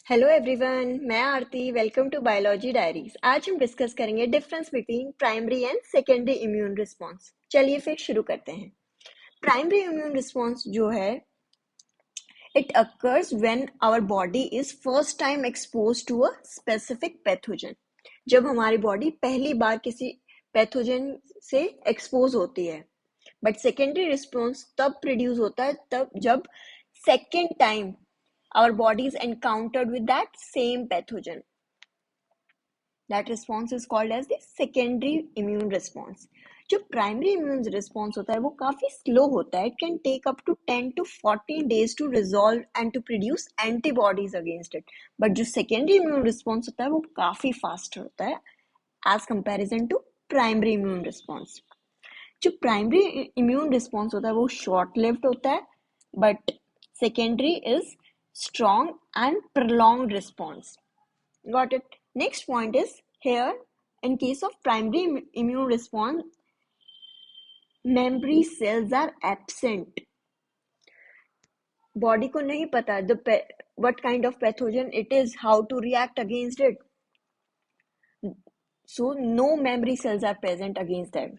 Hello everyone, मैं Aarti. Welcome to biology diaries. आज हम डिस्कस करेंगे difference between primary and secondary immune response. चलिए फिर शुरू करते हैं। प्राइमरी इम्यून रिस्पॉन्स जो है, it occurs when our body is first time expose to a specific pathogen. जब हमारी बॉडी पहली बार किसी पैथोजन से एक्सपोज होती है। बट सेकेंडरी रिस्पॉन्स तब प्रोड्यूस होता है तब जब second time our body is encountered with that same pathogen. That response is called as the secondary immune response. जो primary immune response होता है वो काफी slow होता है. It can take up to 10 to 14 days to resolve and to produce antibodies against it. But जो secondary immune response होता है वो काफी fast होता है as comparison to primary immune response. जो primary immune response होता है वो short lived होता है, but secondary is strong and prolonged response. Got it? Next point is here, in case of primary immune response, memory cells are absent. Body को नहीं पता what kind of pathogen it is, how to react against it. So no memory cells are present against that.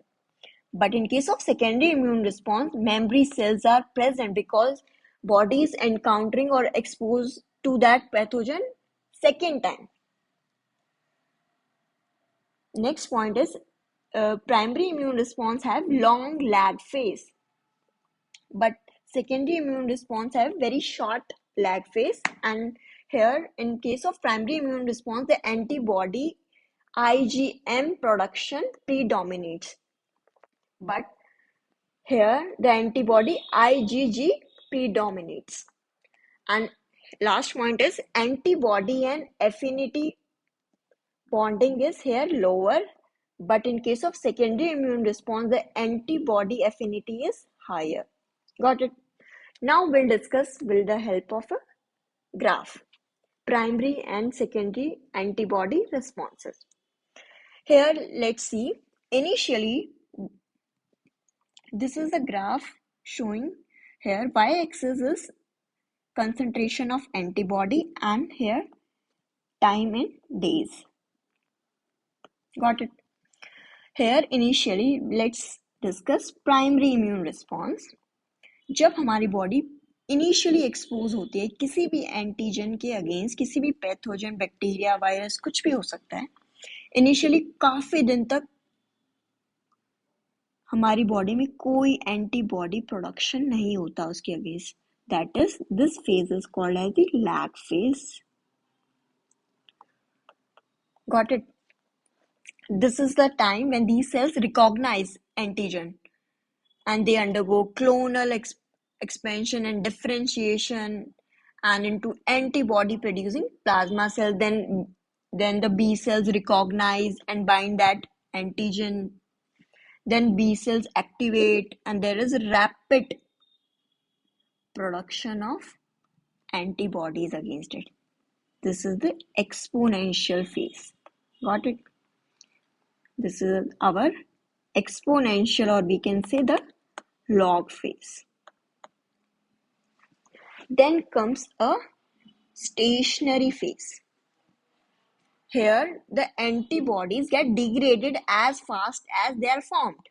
But in case of secondary immune response, memory cells are present because body is encountering or exposed to that pathogen second time. Next point is primary immune response have long lag phase, but secondary immune response have very short lag phase. And here, in case of primary immune response, the antibody IgM production predominates, but here the antibody IgG predominates. And last point is antibody and affinity bonding is here lower, but in case of secondary immune response, the antibody affinity is higher. Got it? Now we'll discuss with the help of a graph, primary and secondary antibody responses. Here, let's see. Initially, this is a graph showing here y-axis is concentration of antibody and here time in days. Got it? Here initially let's discuss primary immune response. जब हमारी body initially expose होती है किसी भी antigen के against, किसी भी pathogen, bacteria, virus, कुछ भी हो सकता है, इनिशियली काफी दिन तक हमारी बॉडी में कोई एंटीबॉडी प्रोडक्शन नहीं होता उसके against. That is this phase is called as the lag phase. Got it? This is the time when these cells recognize antigen and they undergo clonal expansion and differentiation and into antibody producing plasma cells. Then the B cells recognize and bind that antigen. Then B cells activate and there is rapid production of antibodies against it. This is the exponential phase. Got it? This is our exponential, or we can say the log phase. Then comes a stationary phase. Here the antibodies get degraded as fast as they are formed.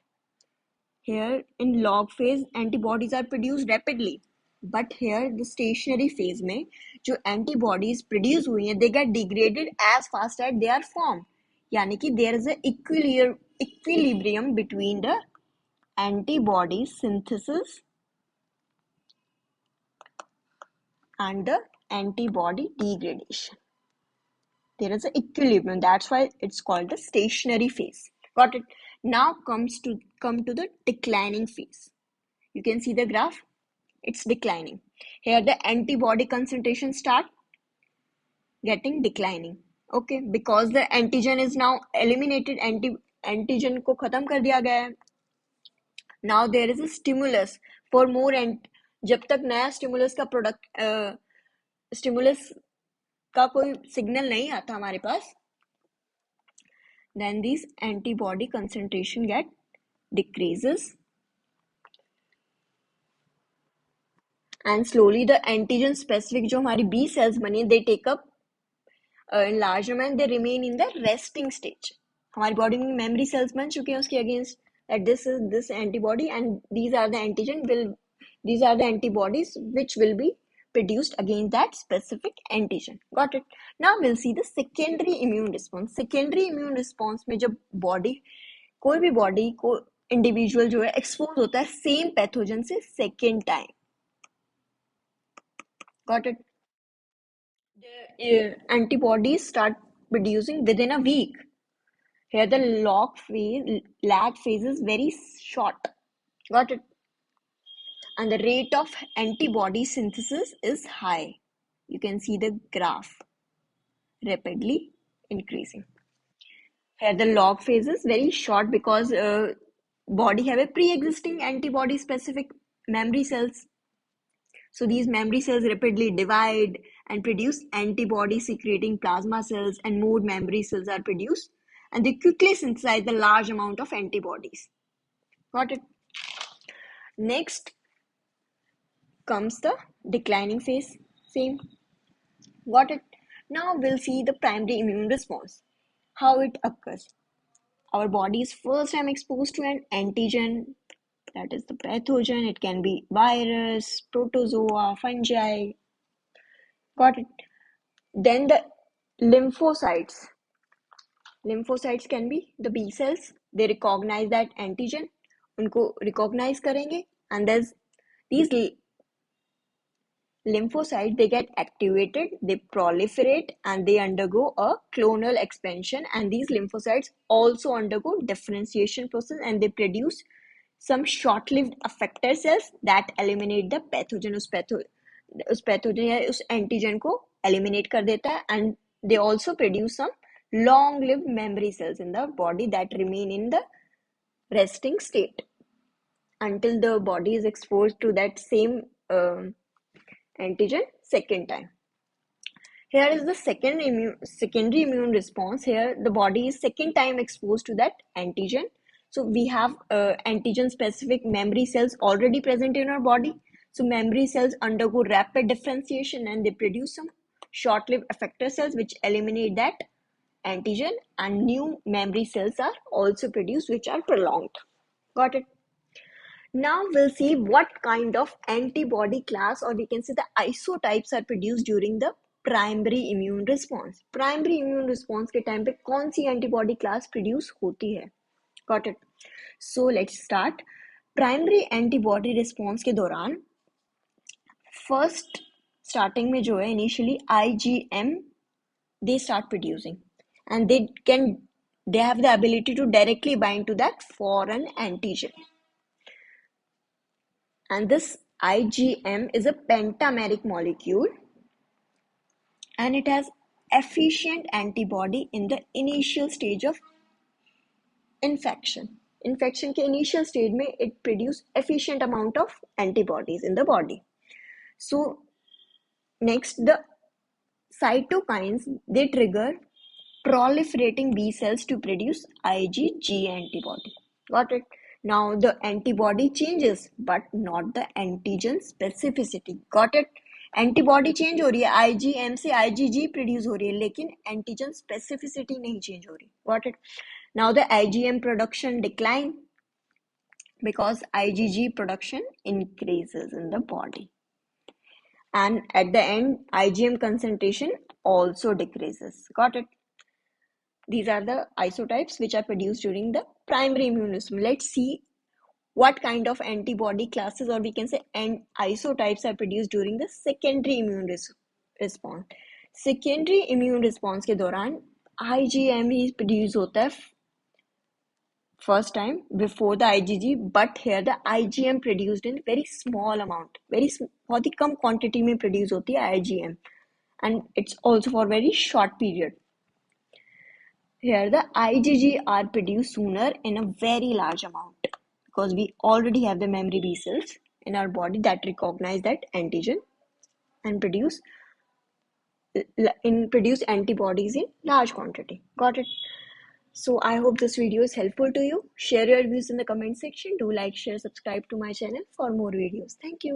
Here in log phase antibodies are produced rapidly, but here the stationary phase में जो antibodies produce हुई हैं, they get degraded as fast as they are formed. यानी कि there is a equilibrium between the antibody synthesis and the antibody degradation. There is an equilibrium. That's why it's called the stationary phase. Got it? Now come to the declining phase. You can see the graph. It's declining. Here the antibody concentration start getting declining. Okay, because the antigen is now eliminated. Antigen को खत्म कर दिया गया है. Now there is a stimulus for more जब तक नया stimulus का कोई सिग्नल नहीं आता हमारे पास, then these antibody concentration get decreases and slowly the antigen specific जो हमारी B cells बनी, they take up in large number and they remain in the resting stage. हमारी बॉडी में मेमोरी सेल्स बन चुके हैं उसके against that this is this antibody and these are the antigen will these are the antibodies which will be produced against that specific antigen. Got it? Now we'll see the secondary immune response. Secondary immune response में जब body कोई भी body को individual जो है expose होता है same pathogen से second time. Got it? The antibodies start producing within a week. Here the lag phase is very short. Got it? And the rate of antibody synthesis is high. You can see the graph rapidly increasing. Here the log phase is very short because body have a pre-existing antibody specific memory cells. So these memory cells rapidly divide and produce antibody secreting plasma cells, and more memory cells are produced and they quickly synthesize the large amount of antibodies. Got it? Next comes the declining phase. Same. Got it? Now we'll see the primary immune response. How it occurs. Our body is first time exposed to an antigen, that is the pathogen. It can be virus, protozoa, fungi. Got it? Then the lymphocytes. Lymphocytes can be the B cells. They recognize that antigen. उनको recognize करेंगे and there's these lymphocytes, they get activated, they proliferate and they undergo a clonal expansion, and these lymphocytes also undergo differentiation process and they produce some short-lived effector cells that eliminate the pathogen. उस pathogen या उस antigen को eliminate कर देता है, and they also produce some long-lived memory cells in the body that remain in the resting state until the body is exposed to that same antigen second time. Here is the secondary immune response. Here the body is second time exposed to that antigen. So we have antigen specific memory cells already present in our body. So memory cells undergo rapid differentiation and they produce some short-lived effector cells which eliminate that antigen, and new memory cells are also produced which are prolonged. Got it? Now we'll see what kind of antibody class, or we can say the isotypes, are produced during the primary immune response. Primary immune response के time पे कौन सी antibody class produce होती है? Got it? So let's start. Primary antibody response के दौरान first starting में जो है initially IgM they start producing, and they have the ability to directly bind to that foreign antigen. And this IgM is a pentameric molecule and it has efficient antibody in the initial stage of infection. Infection के initial stage में it produce efficient amount of antibodies in the body. So next, the cytokines, they trigger proliferating B cells to produce IgG antibody. Got it? Now the antibody changes but not the antigen specificity. Got it? Antibody change हो रही है, IgM से IgG produce हो रही है, लेकिन antigen specificity नहीं change हो रही. Got it? Now the IgM production decline because IgG production increases in the body. And at the end, IgM concentration also decreases. Got it? These are the isotypes which are produced during the primary immune response. Let's see what kind of antibody classes, or we can say isotypes, are produced during the secondary immune response. Secondary immune response के दौरान IgM ही produce होता है first time before the IgG, but here the IgM produced in very small amount, बहुत ही कम quantity में produce होती है IgM, and it's also for very short period. Here the IgG are produced sooner in a very large amount because we already have the memory B cells in our body that recognize that antigen and produce antibodies in large quantity. Got it? So I hope this video is helpful to you. Share your views in the comment section. Do like, share, subscribe to my channel for more videos. Thank you.